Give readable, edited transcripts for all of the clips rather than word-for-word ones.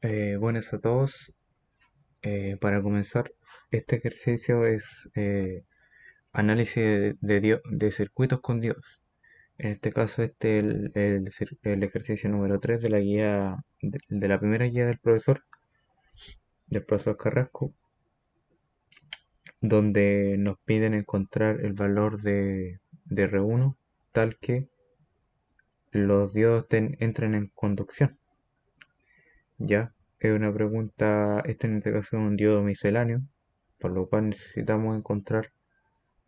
Buenas a todos. Para comenzar, este ejercicio es análisis de circuitos con diodos. En este caso, este es el ejercicio número 3 de la guía de la primera guía del profesor Carrasco, donde nos piden encontrar el valor de R1 tal que los diodos entren en conducción. Ya, es una pregunta, este en este caso es un diodo misceláneo, por lo cual necesitamos encontrar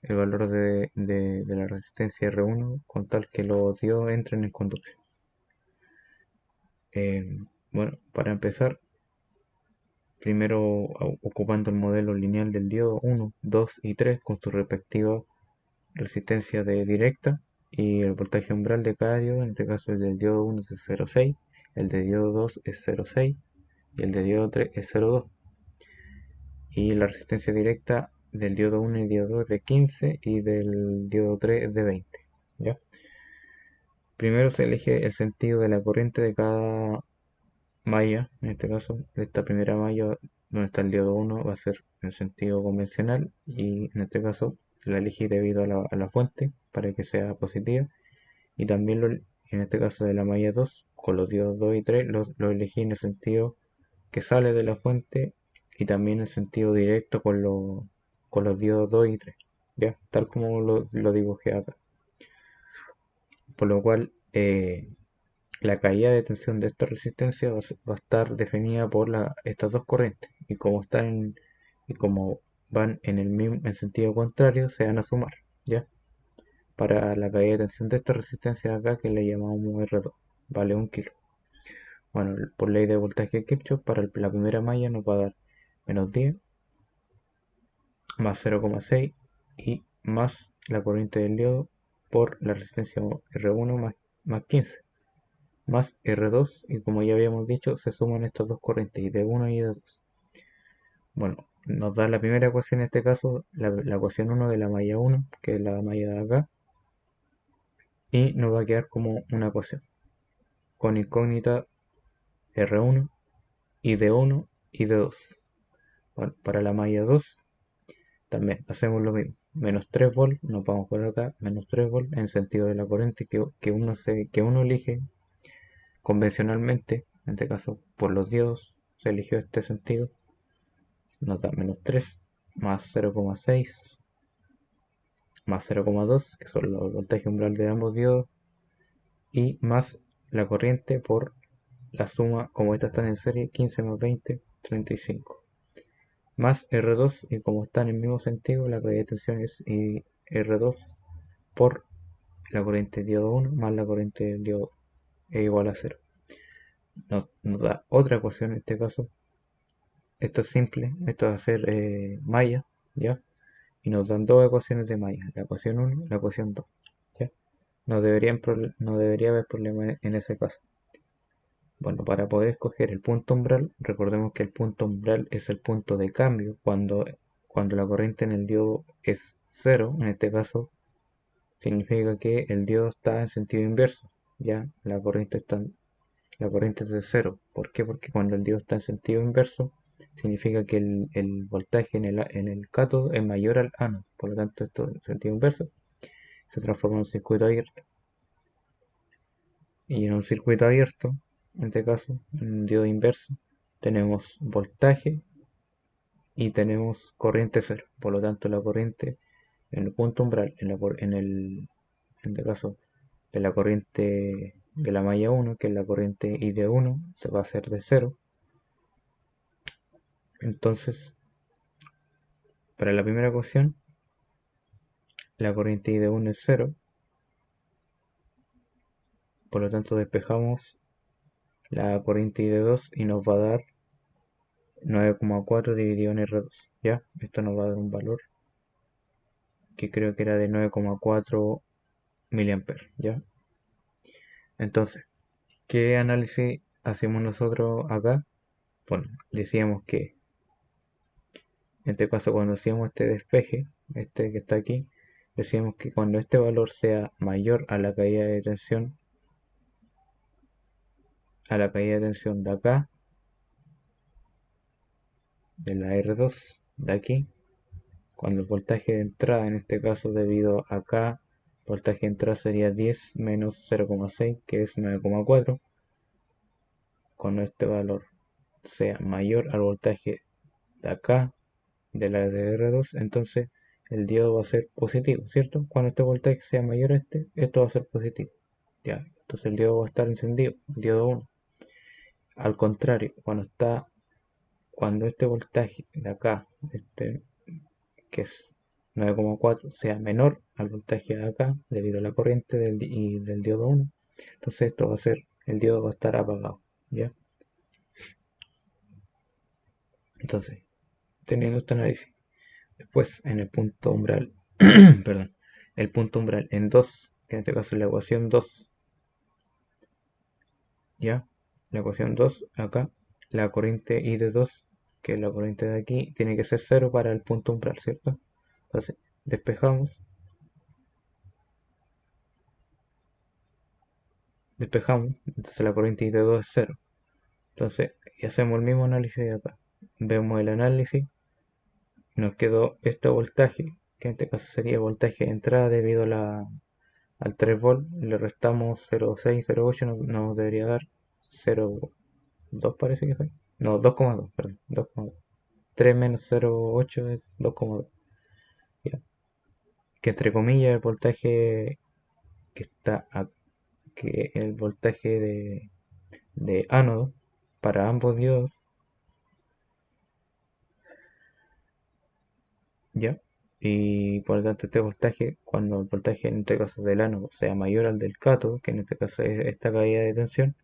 el valor de la resistencia R1 con tal que los diodos entren en conducción. Bueno, para empezar, primero ocupando el modelo lineal del diodo 1, 2 y 3 con su respectiva resistencia de directa y el voltaje umbral de cada diodo, en este caso el del diodo 1 es 0,6, el de diodo 2 es 0,6 y el de diodo 3 es 0,2. Y la resistencia directa del diodo 1 y diodo 2 es de 15 y del diodo 3 es de 20. ¿Ya? Primero se elige el sentido de la corriente de cada malla, en este caso, de esta primera malla donde está el diodo 1 va a ser en sentido convencional y en este caso la elegí debido a la fuente para que sea positiva y también en este caso de la malla 2 con los diodos 2 y 3 lo elegí en el sentido que sale de la fuente y también en sentido directo con los diodos 2 y 3, ¿ya? Tal como lo dibujé acá. Por lo cual, la caída de tensión de esta resistencia va a estar definida por estas dos corrientes y como van en el mismo en sentido contrario, se van a sumar, ¿ya? Para la caída de tensión de esta resistencia de acá, que le llamamos R2, vale 1 kilo. Bueno, por ley de voltaje de Kirchhoff, para la primera malla nos va a dar -10 más 0,6 y más la corriente del diodo por la resistencia R1 más 15 más R2 y como ya habíamos dicho se suman estas dos corrientes y de 1 y de 2. Bueno, nos da la primera ecuación en este caso, la ecuación 1 de la malla 1, que es la malla de acá, y nos va a quedar como una ecuación con incógnita R1 y D1 y D2. Bueno, para la malla 2 también hacemos lo mismo, menos 3 volt, nos vamos por acá, menos 3 volt en sentido de la corriente que uno elige convencionalmente, en este caso por los diodos se eligió este sentido, nos da -3 más 0,6 más 0,2 que son los voltajes umbral de ambos diodos y más la corriente por la suma, como estas están en serie, 15 más 20, 35 más R2 y como están en el mismo sentido la caída de tensión es R2 por la corriente diodo 1 más la corriente diodo es igual a 0. Nos da otra ecuación en este caso. Esto es simple, esto va a ser malla, ¿ya? Y nos dan dos ecuaciones de malla, la ecuación 1 y la ecuación 2, ¿ya? No debería haber problema en ese caso. Bueno, para poder escoger el punto umbral, recordemos que el punto umbral es el punto de cambio cuando la corriente en el diodo es cero, en este caso significa que el diodo está en sentido inverso, ¿ya? La corriente es de cero. ¿Por qué? Porque cuando el diodo está en sentido inverso, significa que el voltaje en el cátodo es mayor al ánodo. Por lo tanto, esto en sentido inverso se transforma en un circuito abierto. Y en un circuito abierto, en este caso, en un diodo inverso, tenemos voltaje y tenemos corriente cero. Por lo tanto, la corriente en el punto umbral, en este caso, de la corriente de la malla 1, que es la corriente I de 1, se va a hacer de cero. Entonces, para la primera ecuación, la corriente I de 1 es cero, por lo tanto despejamos la corriente I de 2 y nos va a dar 9,4 dividido en R2, ¿ya? Esto nos va a dar un valor que creo que era de 9,4 miliamperes, ¿ya? Entonces, ¿qué análisis hacemos nosotros acá? Bueno, decíamos que en este caso cuando hacíamos este despeje, este que está aquí, decíamos que cuando este valor sea mayor a la caída de tensión de acá, de la R2 de aquí, cuando el voltaje de entrada, en este caso debido a acá, voltaje de entrada sería 10 menos 0,6, que es 9,4, cuando este valor sea mayor al voltaje de acá, de la de R2, entonces el diodo va a ser positivo, ¿cierto? Cuando este voltaje sea mayor a este, esto va a ser positivo. Ya, entonces el diodo va a estar encendido, el diodo 1. Al contrario, cuando este voltaje de acá, este, que es 9,4, sea menor al voltaje de acá, debido a la corriente del diodo 1, entonces esto va a ser, el diodo va a estar apagado, ¿ya? Entonces, teniendo este análisis, después en el punto umbral, perdón, el punto umbral en 2, que en este caso es la ecuación 2, ¿ya? La ecuación 2, acá, la corriente I de 2, que es la corriente de aquí, tiene que ser 0 para el punto umbral, ¿cierto? Entonces, despejamos, entonces la corriente I de 2 es 0. Entonces, y hacemos el mismo análisis de acá. Vemos el análisis, nos quedó este voltaje, que en este caso sería voltaje de entrada debido al 3 volt, le restamos 0,6, 0,8, nos debería dar 0,2 parece que fue. No, 2,2, perdón, 2,2. 3 menos 0,8 es 2,2. Ya. Que entre comillas el voltaje que está que el voltaje de ánodo para ambos diodos, ¿ya? Y por lo tanto este voltaje, cuando el voltaje en este caso del ánodo sea mayor al del cátodo, que en este caso es esta caída de tensión,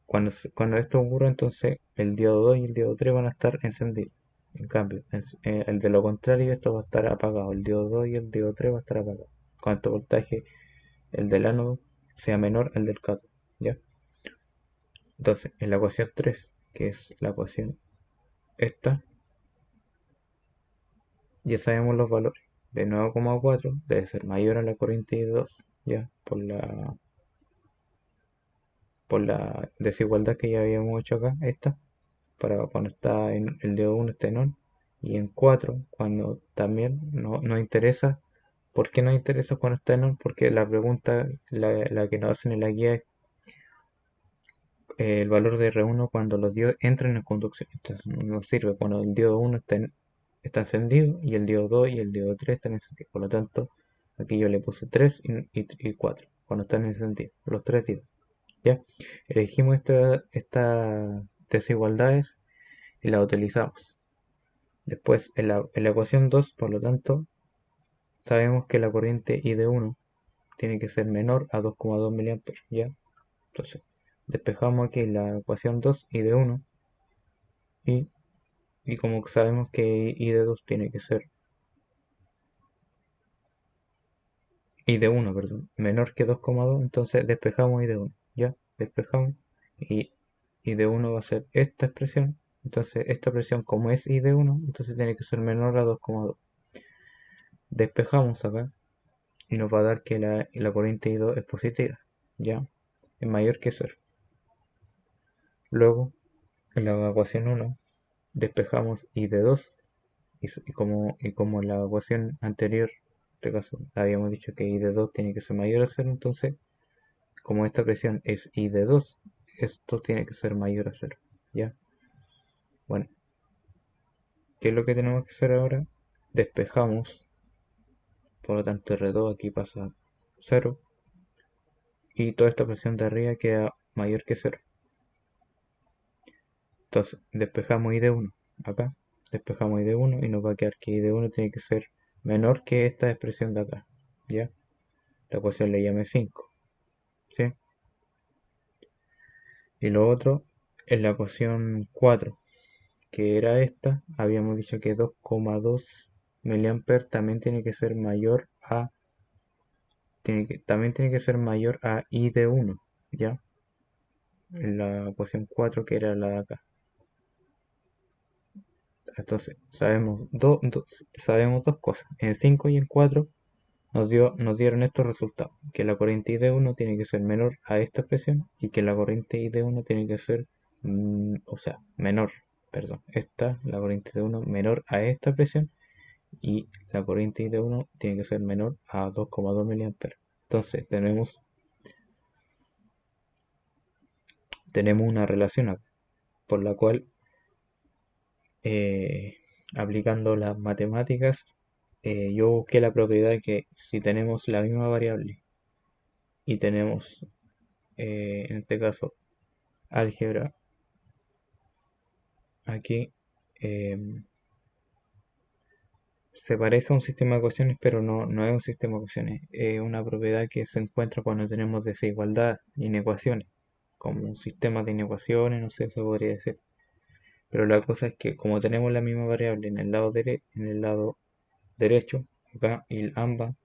cuando esto ocurre, entonces el diodo 2 y el diodo 3 van a estar encendidos. En cambio, el de lo contrario, esto va a estar apagado. El diodo 2 y el diodo 3 va a estar apagado. Cuando este voltaje, el del ánodo, sea menor al del cátodo, ¿ya? Entonces, en la ecuación 3, que es la ecuación esta, ya sabemos los valores. De 9,4 debe ser mayor a la corriente de 2, ¿ya? Por la desigualdad que ya habíamos hecho acá, esta, para cuando está en el de 1 está en on, y en 4 cuando también no interesa. ¿Por qué nos interesa cuando está en on? Porque la pregunta, la que nos hacen en la guía es el valor de R1 cuando los diodos entran en conducción. Entonces nos sirve cuando el diodo 1 está encendido y el diodo 2 y el diodo 3 están encendidos. Por lo tanto, aquí yo le puse 3 y 4 cuando están encendidos, los tres diodos. ¿Ya? Elegimos estas desigualdades y las utilizamos. Después, en la ecuación 2, por lo tanto, sabemos que la corriente I de 1 tiene que ser menor a 2,2 mA, ¿ya? Entonces, despejamos aquí la ecuación 2 I de 1 y, y como sabemos que I de 2 tiene que ser I de 1, perdón, menor que 2,2, entonces despejamos I de 1, ¿ya? Despejamos y I de 1 va a ser esta expresión, entonces esta expresión como es I de 1, entonces tiene que ser menor a 2,2. Despejamos acá y nos va a dar que la corriente I2 es positiva, ¿ya? Es mayor que 0. Luego, en la ecuación 1, despejamos I de 2 y como en la ecuación anterior, en este caso habíamos dicho que I de 2 tiene que ser mayor a 0, entonces como esta presión es I de 2, esto tiene que ser mayor a 0, ¿ya? Bueno, ¿qué es lo que tenemos que hacer ahora? Despejamos, por lo tanto R2 aquí pasa a 0 y toda esta presión de arriba queda mayor que 0. Entonces, despejamos I de 1 acá, despejamos I de 1 y nos va a quedar que I de 1 tiene que ser menor que esta expresión de acá, ¿ya? La ecuación le llame 5, ¿sí? Y lo otro es la ecuación 4, que era esta, habíamos dicho que 2,2 mA también tiene que ser mayor a, también tiene que ser mayor a I de 1, ¿ya? En la ecuación 4 que era la de acá. Entonces, sabemos dos cosas. En 5 y en 4 nos dieron estos resultados, que la corriente I de 1 tiene que ser menor a esta expresión y que la corriente I de 1 tiene que ser, o sea, menor. perdón, la corriente de 1 menor a esta presión y la corriente de 1 tiene que ser menor a 2,2 miliamperes. Entonces tenemos una relación acá, por la cual eh, aplicando las matemáticas yo busqué la propiedad que si tenemos la misma variable y tenemos en este caso álgebra aquí, se parece a un sistema de ecuaciones, pero no es un sistema de ecuaciones. Es una propiedad que se encuentra cuando tenemos desigualdad en inecuaciones, como un sistema de inecuaciones, no sé, se podría decir. Pero la cosa es que como tenemos la misma variable en el lado derecho, acá, y ambas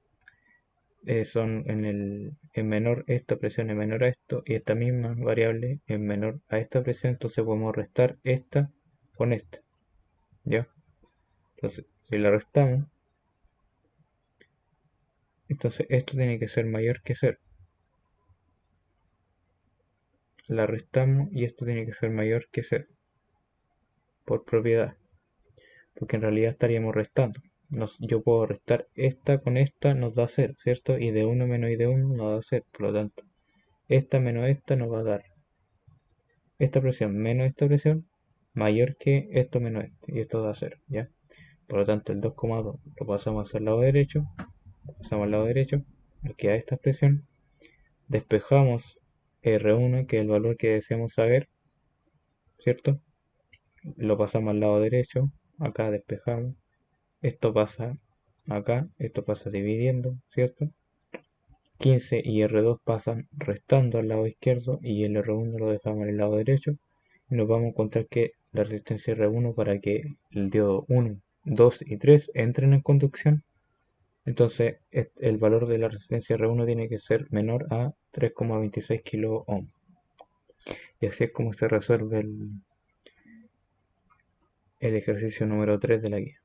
son en menor, esta presión es menor a esto, y esta misma variable es menor a esta presión, entonces podemos restar esta con esta, ¿ya? Entonces, si la restamos, entonces esto tiene que ser mayor que 0. La restamos y esto tiene que ser mayor que 0, por propiedad, porque en realidad estaríamos restando. Yo puedo restar esta con esta, nos da 0, ¿cierto? Y de 1 menos y de 1 nos da 0, por lo tanto, esta menos esta nos va a dar esta presión menos esta presión mayor que esto menos esto, y esto da 0, ¿ya? Por lo tanto, el 2,2 lo pasamos al lado derecho, nos queda esta expresión, despejamos R1, que es el valor que deseamos saber, ¿cierto? Lo pasamos al lado derecho, acá despejamos, esto pasa acá, esto pasa dividiendo, ¿cierto? 15 y R2 pasan restando al lado izquierdo y el R1 lo dejamos al lado derecho y nos vamos a encontrar que la resistencia R1 para que el diodo 1, 2 y 3 entren en conducción, entonces el valor de la resistencia R1 tiene que ser menor a 3,26 kilo ohm. Y así es como se resuelve el ejercicio número 3 de la guía.